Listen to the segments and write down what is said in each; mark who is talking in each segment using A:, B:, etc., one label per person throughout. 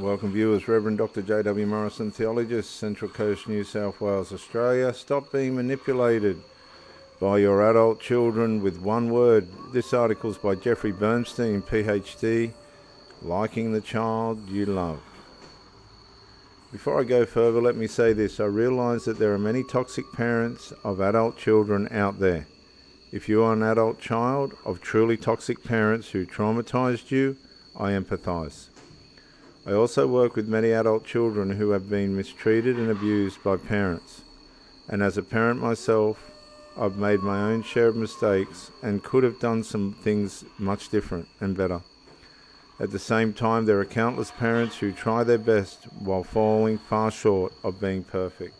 A: Welcome viewers, Rev Dr. J.W. Morrison, theologist, Central Coast, New South Wales, Australia. Stop being manipulated by your adult children with one word. This article is by Jeffrey Bernstein, PhD, Liking the Child You Love. Before I go further, let me say this. I realise that there are many toxic parents of adult children out there. If you are an adult child of truly toxic parents who traumatised you, I empathise. I also work with many adult children who have been mistreated and abused by parents. And as a parent myself, I've made my own share of mistakes and could have done some things much different and better. At the same time, there are countless parents who try their best while falling far short of being perfect.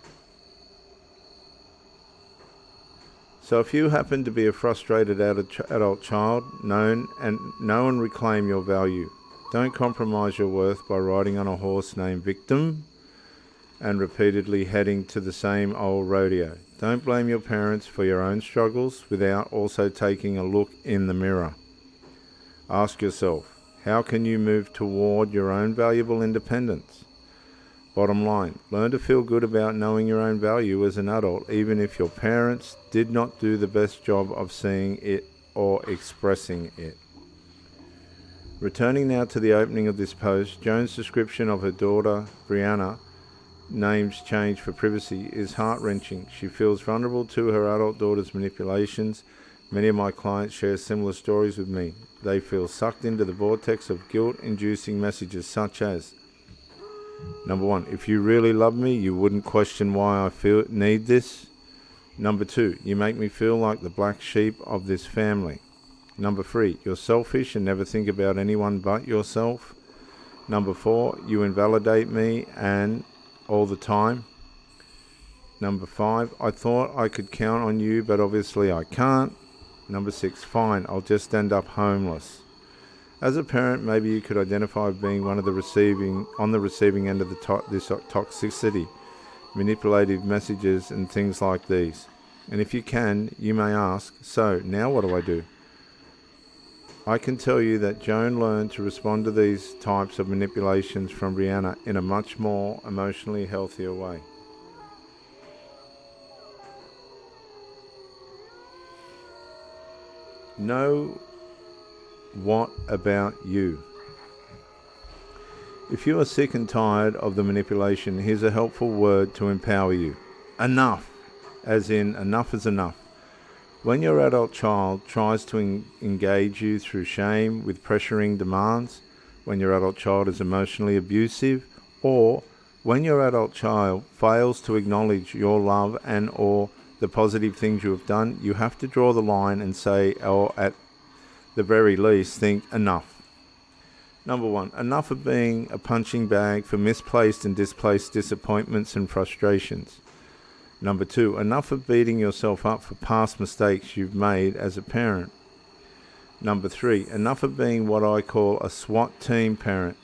A: So if you happen to be a frustrated adult child, know and reclaim your value. Don't compromise your worth by riding on a horse named Victim and repeatedly heading to the same old rodeo. Don't blame your parents for your own struggles without also taking a look in the mirror. Ask yourself, how can you move toward your own valuable independence? Bottom line, learn to feel good about knowing your own value as an adult, even if your parents did not do the best job of seeing it or expressing it. Returning now to the opening of this post, Joan's description of her daughter, Brianna, names changed for privacy, is heart-wrenching. She feels vulnerable to her adult daughter's manipulations. Many of my clients share similar stories with me. They feel sucked into the vortex of guilt-inducing messages such as, number 1, if you really love me, you wouldn't question why I need this. Number 2, you make me feel like the black sheep of this family. Number 3, you're selfish and never think about anyone but yourself. Number 4, you invalidate me and all the time. Number 5, I thought I could count on you, but obviously I can't. Number 6, fine, I'll just end up homeless. As a parent, maybe you could identify with being on the receiving end of this toxicity, manipulative messages and things like these. And if you can, you may ask, so now what do I do? I can tell you that Joan learned to respond to these types of manipulations from Brianna in a much more emotionally healthier way. Know what about you? If you are sick and tired of the manipulation, here's a helpful word to empower you. Enough, as in enough is enough. When your adult child tries to engage you through shame with pressuring demands, when your adult child is emotionally abusive, or when your adult child fails to acknowledge your love and or the positive things you have done, you have to draw the line and say, or at the very least, think enough. Number 1, enough of being a punching bag for misplaced and displaced disappointments and frustrations. Number 2, enough of beating yourself up for past mistakes you've made as a parent. Number 3, enough of being what I call a SWAT team parent.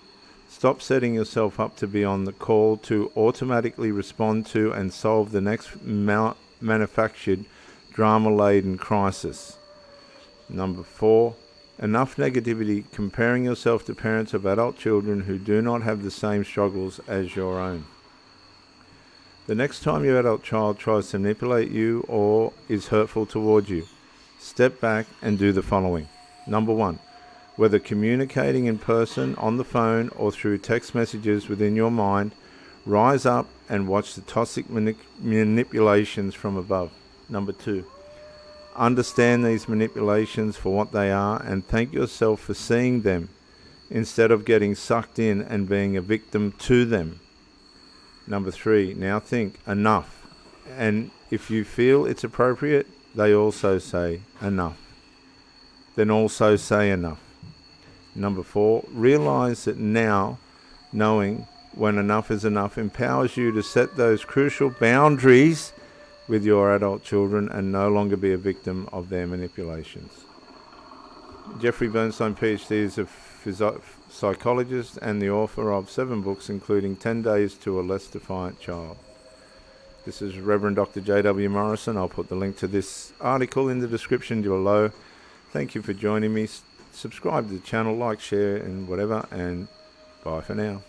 A: Stop setting yourself up to be on the call to automatically respond to and solve the next manufactured drama-laden crisis. Number 4, enough negativity comparing yourself to parents of adult children who do not have the same struggles as your own. The next time your adult child tries to manipulate you or is hurtful toward you, step back and do the following. Number 1, whether communicating in person, on the phone, or through text messages within your mind, rise up and watch the toxic manipulations from above. Number 2, understand these manipulations for what they are and thank yourself for seeing them instead of getting sucked in and being a victim to them. Number 3, now think enough. And if you feel it's appropriate, they also say enough. Then also say enough. Number 4, realize that now knowing when enough is enough empowers you to set those crucial boundaries with your adult children and no longer be a victim of their manipulations. Jeffrey Bernstein, PhD, is a psychologist and the author of 7 books, including 10 Days to a Less Defiant Child. This is Rev Dr. J.W. Morrison. I'll put the link to this article in the description below. Thank you for joining me. Subscribe to the channel, like, share, and whatever, and bye for now.